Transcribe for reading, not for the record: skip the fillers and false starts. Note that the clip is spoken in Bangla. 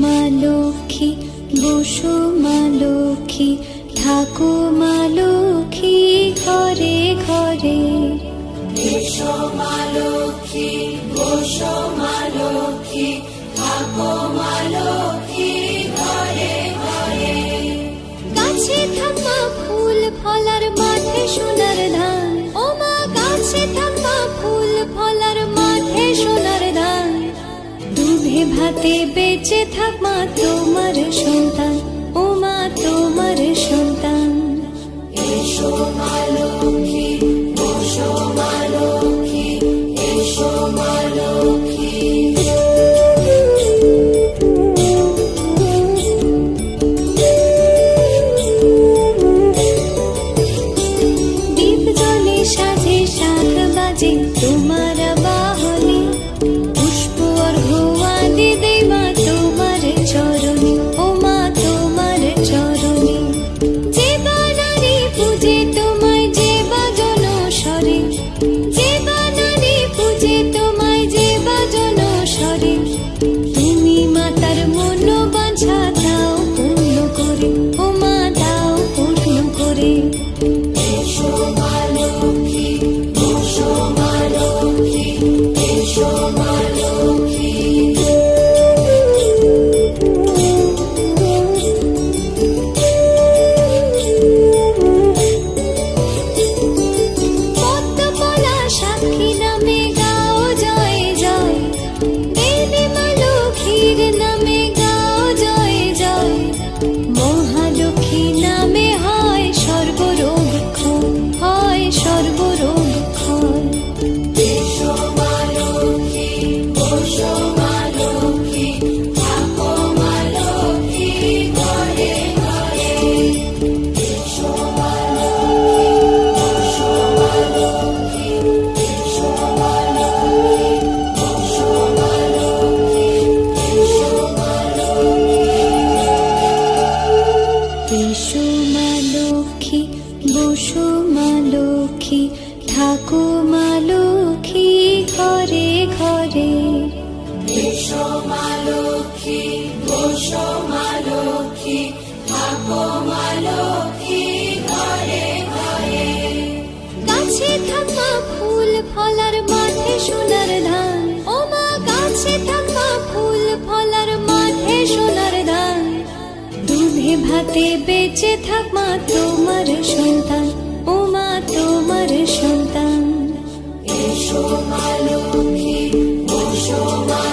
মা লক্ষ্মী, বসো মা লক্ষ্মী, থাকো মা লক্ষ্মী ঘরে ঘরে। এসো মা লক্ষ্মী, বসো মা লক্ষ্মী, থাকো মা লক্ষ্মী ঘরে ঘরে। গাছে থাকা ফুল ফলার মাঠে সোনার ধান, ও মা গাছে থাকা ফুল ফলার মাঠে সোনার ধান। দুধে ভাতে বেঁচে থাক মা তোমার সন্তান, ও মা তোমার সন্তান। এসো মা লক্ষ্মী, বসো মা লক্ষ্মী, এসো মা লক্ষ্মী। দীপ জ্বলে সাজে শাখ বাজে তোমার বাহনে, পুষ্প অর্ঘ্য আদি দেই মা তোমার চরণে, ও মা তোমার চরণে। যে বা নারী পূজে তোমায়, যে বা জনস্বরে, যে বা নারী পূজে তোমায়, যে বা জনস্বরে। তুমি মাতার মনোবাঞ্ছা দাও পূর্ণ করে, ও মা দাও পূর্ণ করে। এসো মা লক্ষ্মী, বসো মা লক্ষ্মী, এসো মা লক্ষ্মী। পদ্মপলা সাক্ষী নামে গাও জয় জয়, দেবী মা লক্ষ্মীর নামে গাও জয় জয়। মহালক্ষ্মী নামে হয় সর্বরোগ ক্ষয়, হয় সর্বরোগ ক্ষয়। এসো মা লক্ষ্মী, বসো মা লক্ষ্মী, থাকো মা লক্ষ্মী ঘরে ঘরে। এসো মা লক্ষ্মী, বসো মা লক্ষ্মী, এসো মা লক্ষ্মী, বসো মা লক্ষ্মী, এসো মা লক্ষ্মী। এসো মা লক্ষ্মী, বসো মা লক্ষ্মী, থাকো মা লক্ষ্মী ঘরে ঘরে। এসো মা লক্ষ্মী, বসো মা লক্ষ্মী, থাকো মা লক্ষ্মী ঘরে ঘরে। গাছে থাকা ফুল ফলার মাঠে সোনার ধান, ও মা গাছে থাকা ফুল ফলার মাঠে সোনার ধান। দুধে ভাতে বেঁচে থাক মা তোমার সন্তান, ও মা তোমার সন্তান। এসো মা লক্ষ্মী, বসো মা